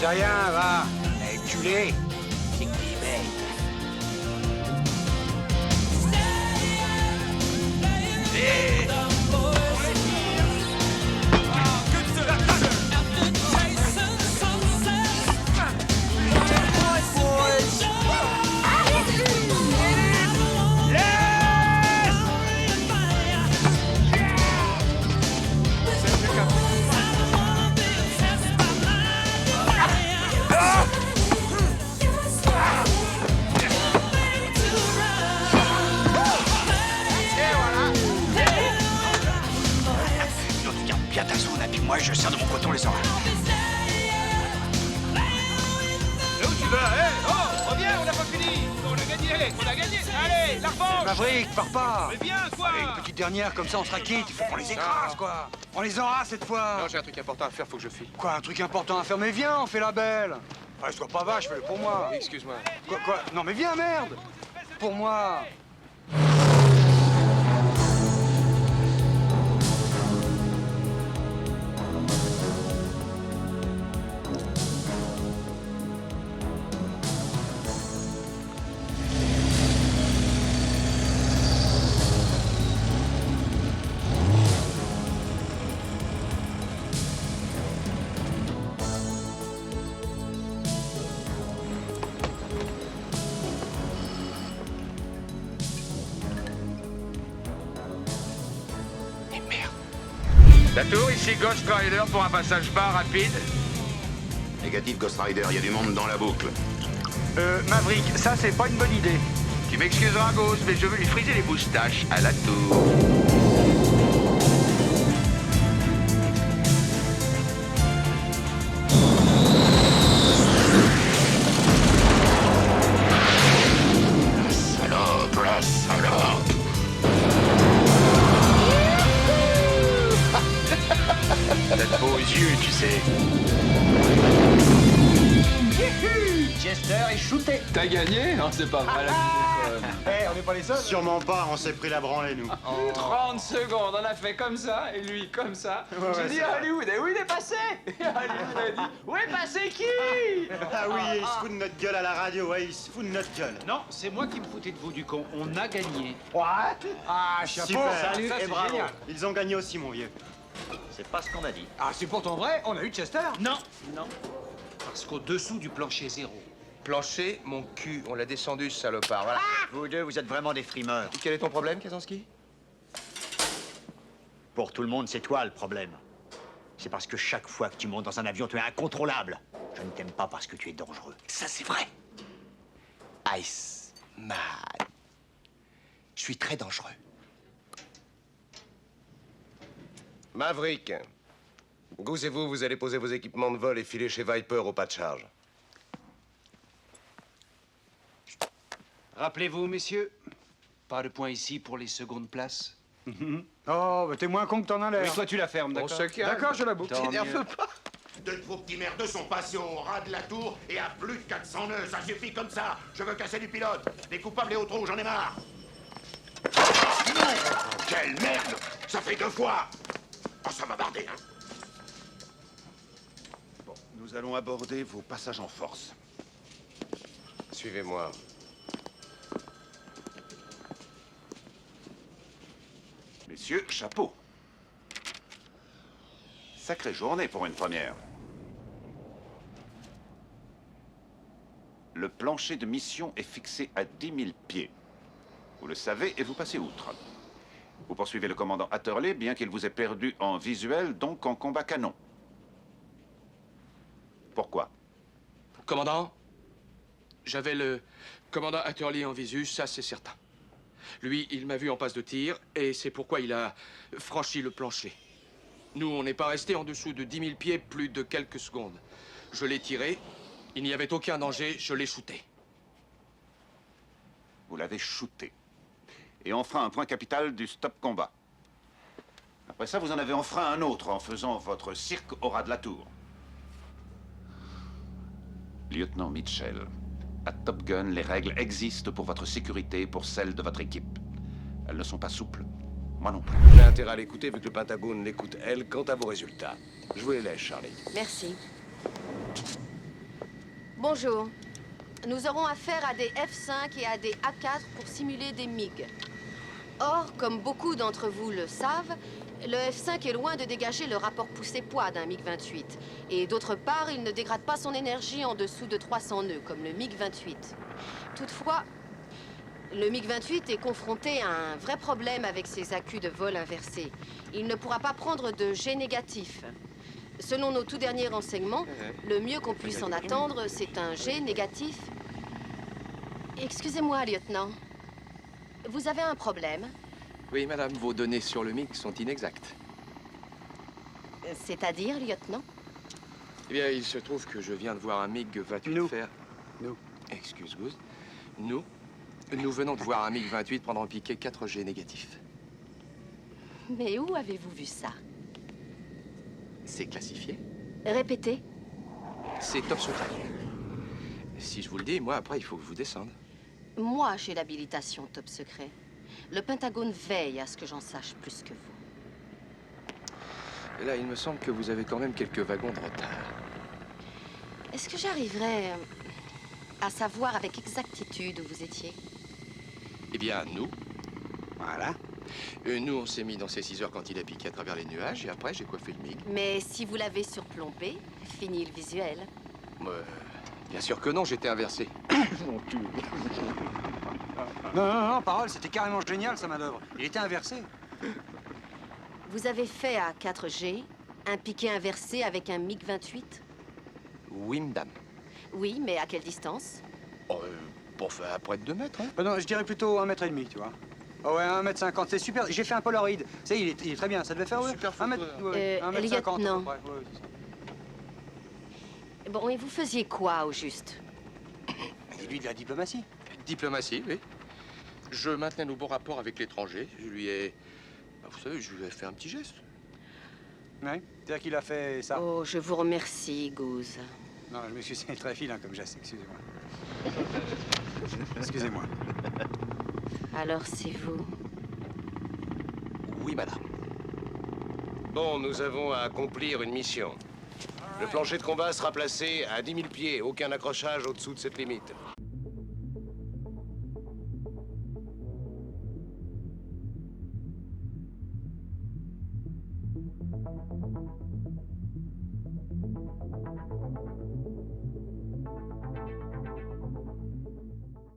C'est rien, va. Eh, culé. C'est que des bêtes. Moi, je sers de mon coton les oreilles. Là où tu vas, hé? Oh, reviens, on n'a pas fini. On a gagné, Allez, la revanche. Maverick, pars pas. Mais viens, quoi. Allez, une petite dernière, comme ça on sera quitte. Il faut qu'on les écrase, quoi. On les aura cette fois. Non, j'ai un truc important à faire, faut que je file. Quoi, un truc important à faire? Mais viens, on fait la belle. Ouais, sois pas vache, fais-le pour moi. Excuse-moi. Quoi? Non, mais viens, merde. Pour moi. La tour, ici Ghost Rider pour un passage bas rapide. Négatif, Ghost Rider, il y a du monde dans la boucle. Maverick, ça c'est pas une bonne idée. Tu m'excuseras, Ghost, mais je veux lui friser les moustaches à la tour. La salope. T'as de beaux yeux, tu sais. Chester est shooté. T'as gagné? Non, c'est pas vrai, la Eh, on n'est pas les seuls. Sûrement pas, on s'est pris la branlée, nous. 30 secondes, on a fait comme ça, et lui comme ça. J'ai dit à Hollywood, et où il est passé? Et Hollywood a dit, où est passé qui? Ah oui, il se fout de notre gueule à la radio, ouais, il se fout de notre gueule. Non, c'est moi qui me foutais de vous, du con. On a gagné. Ah, chapeau. Super, Salut, ça, et c'est bravo. génial. Ils ont gagné aussi, mon vieux. C'est pas ce qu'on a dit. Ah, c'est pourtant vrai, on a eu Chester. Non, non. Parce qu'au-dessous du plancher zéro. Plancher, mon cul, on l'a descendu, ce salopard, voilà. Vous deux, vous êtes vraiment des frimeurs. Quel est ton problème, Kazansky? Pour tout le monde, c'est toi le problème. C'est parce que chaque fois que tu montes dans un avion, tu es incontrôlable. Je ne t'aime pas parce que tu es dangereux. Ça, c'est vrai. Ice Man. Je suis très dangereux. Maverick, Goose et vous allez poser vos équipements de vol et filer chez Viper au pas de charge. Rappelez-vous, messieurs, pas de point ici pour les secondes places. Oh, bah t'es moins con que t'en as Mais l'air. toi, tu la fermes, On d'accord? se calme. D'accord, je la boucle. Tant T'énerve mieux. pas. Deux de vos petits merdeux sont passés au ras de la tour et à plus de 400 nœuds. Ça suffit comme ça. Je veux casser du pilote. Les coupables et au trou, j'en ai marre. Quelle merde! Ça fait 2 fois! Oh, ça m'a bardé, hein? Bon, nous allons aborder vos passages en force. Suivez-moi. Messieurs, chapeau. Sacrée journée pour une première. Le plancher de mission est fixé à 10 000 pieds. Vous le savez et vous passez outre. Vous poursuivez le commandant Atterley, bien qu'il vous ait perdu en visuel, donc en combat canon. Pourquoi? Commandant, j'avais le commandant Atterley en visu, ça c'est certain. Lui, il m'a vu en passe de tir, et c'est pourquoi il a franchi le plancher. Nous, on n'est pas resté en dessous de 10 000 pieds plus de quelques secondes. Je l'ai tiré, il n'y avait aucun danger, je l'ai shooté. Vous l'avez shooté. Et on fera un point capital du stop combat. Après ça, vous en avez enfreint un autre en faisant votre cirque au ras de la tour. Lieutenant Mitchell, à Top Gun, les règles existent pour votre sécurité et pour celle de votre équipe. Elles ne sont pas souples. Moi non plus. J'ai intérêt à l'écouter vu que le Pentagone l'écoute, elle, quant à vos résultats. Je vous les laisse, Charlie. Merci. Bonjour. Nous aurons affaire à des F-5 et à des A4 pour simuler des MiG. Or, comme beaucoup d'entre vous le savent, le F-5 est loin de dégager le rapport poussée-poids d'un MiG-28. Et d'autre part, il ne dégrade pas son énergie en dessous de 300 nœuds, comme le MiG-28. Toutefois, le MiG-28 est confronté à un vrai problème avec ses accus de vol inversés. Il ne pourra pas prendre de G négatif. Selon nos tout derniers renseignements, le mieux qu'on puisse en attendre, c'est un G négatif. Excusez-moi, lieutenant. Vous avez un problème? Oui, madame, vos données sur le MiG sont inexactes. C'est-à-dire, lieutenant? Eh bien, il se trouve que je viens de voir un MiG-28 faire... Nous. Excuse, Goose. Nous venons de voir un MiG-28 prendre en piqué 4 G négatifs. Mais où avez-vous vu ça? C'est classifié. Répétez. C'est top secret. Si je vous le dis, moi, après, il faut que je vous descende. Moi, j'ai l'habilitation top secret. Le Pentagone veille à ce que j'en sache plus que vous. Et là, il me semble que vous avez quand même quelques wagons de retard. Est-ce que j'arriverai à savoir avec exactitude où vous étiez? Eh bien, nous, Voilà. nous, on s'est mis dans ces 6 heures quand il a piqué à travers les nuages, et après, j'ai coiffé le MiG. Mais si vous l'avez surplombé, fini le visuel. Bien sûr que non, j'étais inversé. Non, parole, c'était carrément génial, sa manœuvre. Il était inversé. Vous avez fait à 4G un piqué inversé avec un MiG-28? Oui, madame. Oui, mais à quelle distance? Pour faire à près de 2 mètres, hein. Non, je dirais plutôt 1,5 m, tu vois. Oh ouais, 1,50 m, c'est super. J'ai fait un Polaroid. Ça, il est très bien. Ça devait faire, ouais. Super 1 m, photo, ouais, 1,50 m. lieutenant. Ouais, c'est ça. Bon, et vous faisiez quoi, au juste? Dis-lui de la diplomatie. Diplomatie, oui. Je maintenais nos bons rapports avec l'étranger. Je lui ai... vous savez, je lui ai fait un petit geste. Ouais. C'est-à-dire qu'il a fait ça. Oh, je vous remercie, Goose. Non, je m'excuse, c'est très filin comme geste, excusez-moi. Excusez-moi. Alors, c'est vous. Oui, madame. Bon, nous avons à accomplir une mission. Le plancher de combat sera placé à 10 000 pieds. Aucun accrochage au-dessous de cette limite.